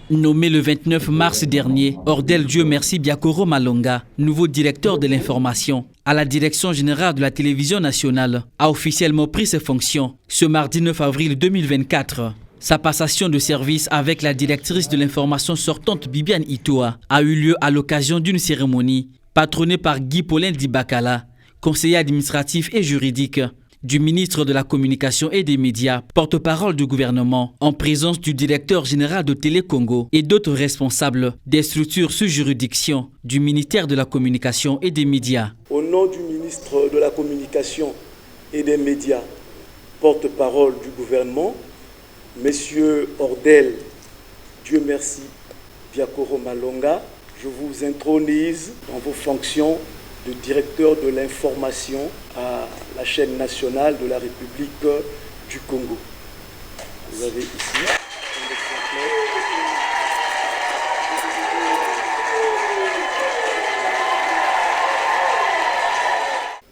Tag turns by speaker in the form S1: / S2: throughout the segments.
S1: Nommé le 29 mars dernier, Ordel Dieu Merci Biakoro Malonga, nouveau directeur de l'information à la Direction générale de la télévision nationale, a officiellement pris ses fonctions ce mardi 9 avril 2024. Sa passation de service avec la directrice de l'information sortante Bibiane Itoa a eu lieu à l'occasion d'une cérémonie patronnée par Guy Paulin Dibakala, conseiller administratif et juridique du ministre de la Communication et des Médias, porte-parole du gouvernement, en présence du directeur général de Télé Congo et d'autres responsables des structures sous juridiction du ministère de la Communication et des Médias.
S2: Au nom du ministre de la Communication et des Médias, porte-parole du gouvernement, Monsieur Ordel Dieu Merci Biakoro Malonga, je vous intronise dans vos fonctions de directeur de l'information à la chaîne nationale de la République du Congo. Vous avez ici un exemplaire.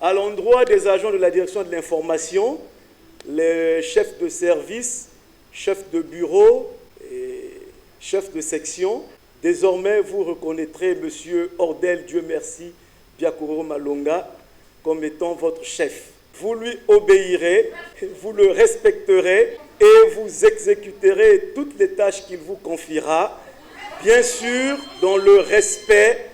S2: À l'endroit des agents de la direction de l'information, les chefs de service, chefs de bureau et chefs de section, désormais vous reconnaîtrez Monsieur Ordel Dieu Merci Biakoro Malonga comme étant votre chef. Vous lui obéirez, vous le respecterez et vous exécuterez toutes les tâches qu'il vous confiera, bien sûr dans le respect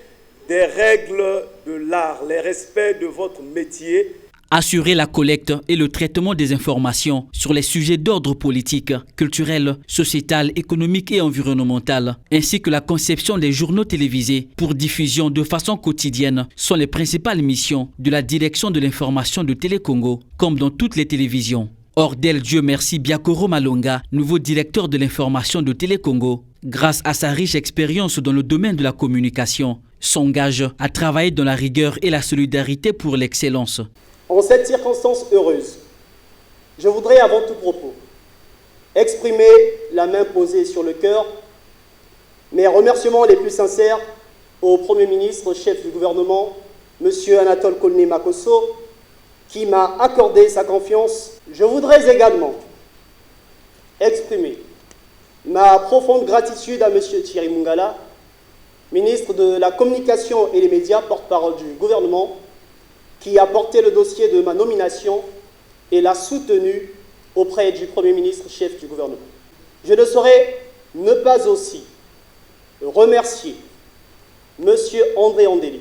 S2: des règles de l'art, le respect de votre métier.
S1: Assurer la collecte et le traitement des informations sur les sujets d'ordre politique, culturel, sociétal, économique et environnemental, ainsi que la conception des journaux télévisés pour diffusion de façon quotidienne sont les principales missions de la direction de l'information de Télé Congo, comme dans toutes les télévisions. Ordel Dieu Merci Biakoro Malonga, nouveau directeur de l'information de Télé Congo, grâce à sa riche expérience dans le domaine de la communication, s'engage à travailler dans la rigueur et la solidarité pour l'excellence.
S3: En cette circonstance heureuse, je voudrais avant tout propos exprimer la main posée sur le cœur mes remerciements les plus sincères au Premier ministre, chef du gouvernement, M. Anatole Kolné Makosso, qui m'a accordé sa confiance. Je voudrais également exprimer ma profonde gratitude à M. Thierry Mungala, ministre de la Communication et des Médias, porte-parole du gouvernement, qui a porté le dossier de ma nomination et l'a soutenu auprès du Premier ministre, chef du gouvernement. Je ne saurais ne pas aussi remercier M. André Andeli,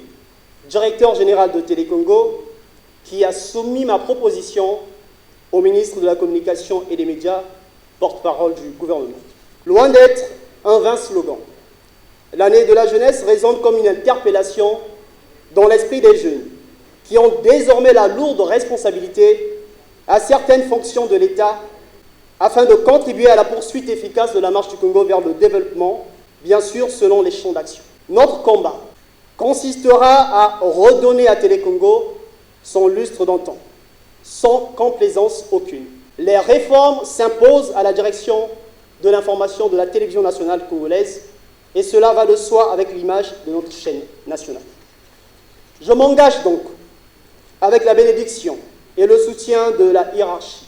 S3: directeur général de Télé Congo, qui a soumis ma proposition au ministre de la Communication et des Médias, porte-parole du gouvernement. Loin d'être un vain slogan, l'année de la jeunesse résonne comme une interpellation dans l'esprit des jeunes, qui ont désormais la lourde responsabilité à certaines fonctions de l'État afin de contribuer à la poursuite efficace de la marche du Congo vers le développement, bien sûr selon les champs d'action. Notre combat consistera à redonner à Télé Congo son lustre d'antan, sans complaisance aucune. Les réformes s'imposent à la direction de l'information de la télévision nationale congolaise et cela va de soi avec l'image de notre chaîne nationale. Je m'engage donc avec la bénédiction et le soutien de la hiérarchie,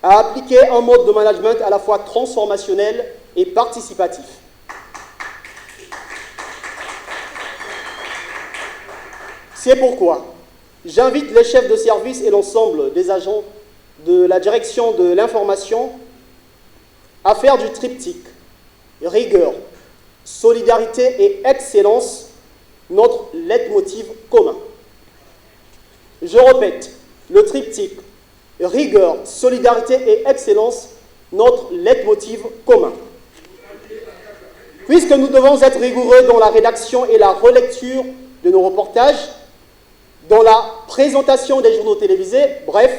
S3: à appliquer un mode de management à la fois transformationnel et participatif. C'est pourquoi j'invite les chefs de service et l'ensemble des agents de la direction de l'information à faire du triptyque rigueur, solidarité et excellence notre leitmotiv commun. Je répète, le triptyque rigueur, solidarité et excellence, notre leitmotiv commun. Puisque nous devons être rigoureux dans la rédaction et la relecture de nos reportages, dans la présentation des journaux télévisés, bref,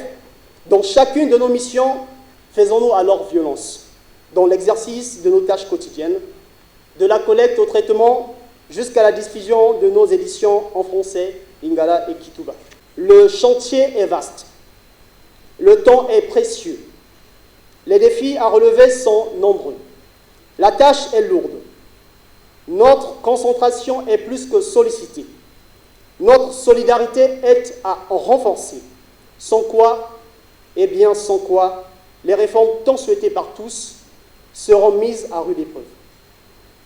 S3: dans chacune de nos missions, faisons-nous alors violence, dans l'exercice de nos tâches quotidiennes, de la collecte au traitement jusqu'à la diffusion de nos éditions en français, Lingala et Kituba. Le chantier est vaste, le temps est précieux, les défis à relever sont nombreux, la tâche est lourde, notre concentration est plus que sollicitée, notre solidarité est à renforcer, sans quoi, les réformes tant souhaitées par tous seront mises à rude épreuve.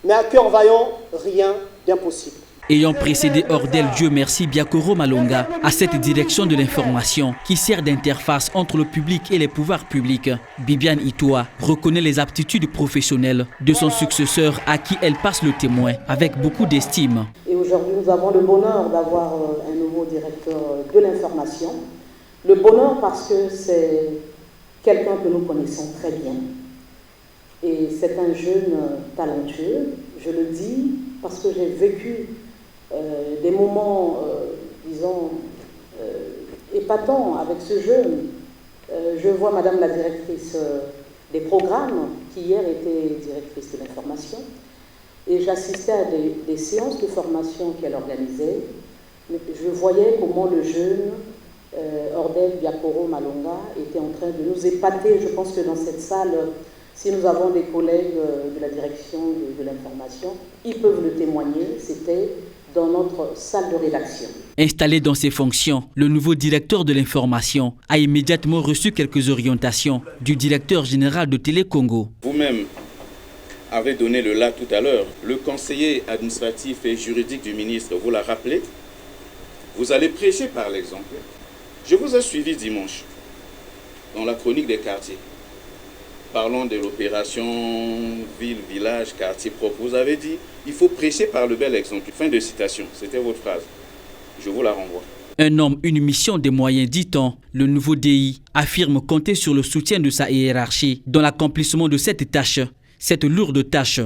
S3: Mais à cœur vaillant, rien d'impossible.
S1: Ayant précédé Ordel Dieu merci Biakoro Malonga à cette direction de l'information qui sert d'interface entre le public et les pouvoirs publics, Bibiane Itoa reconnaît les aptitudes professionnelles de son successeur à qui elle passe le témoin avec beaucoup d'estime.
S4: Et aujourd'hui, nous avons le bonheur d'avoir un nouveau directeur de l'information. Le bonheur parce que c'est quelqu'un que nous connaissons très bien. Et c'est un jeune talentueux, je le dis parce que j'ai vécu des moments, disons, épatants avec ce jeune. Je vois Madame la directrice des programmes, qui hier était directrice de l'information, et j'assistais à des séances de formation qu'elle organisait. Je voyais comment le jeune Ordel Biakoro Malonga était en train de nous épater. Je pense que dans cette salle, si nous avons des collègues de la direction de l'information, ils peuvent le témoigner, c'était dans notre salle de rédaction.
S1: Installé dans ses fonctions, le nouveau directeur de l'information a immédiatement reçu quelques orientations du directeur général de Télé Congo.
S5: Vous-même avez donné le là tout à l'heure. Le conseiller administratif et juridique du ministre vous l'a rappelé. Vous allez prêcher par l'exemple. Je vous ai suivi dimanche dans la chronique des quartiers. Parlons de l'opération ville, village, quartier propre. Vous avez dit, il faut prêcher par le bel exemple. Fin de citation, c'était votre phrase. Je vous la renvoie.
S1: Un homme, une mission, des moyens, dit-on. Le nouveau DI affirme compter sur le soutien de sa hiérarchie dans l'accomplissement de cette tâche, cette lourde tâche.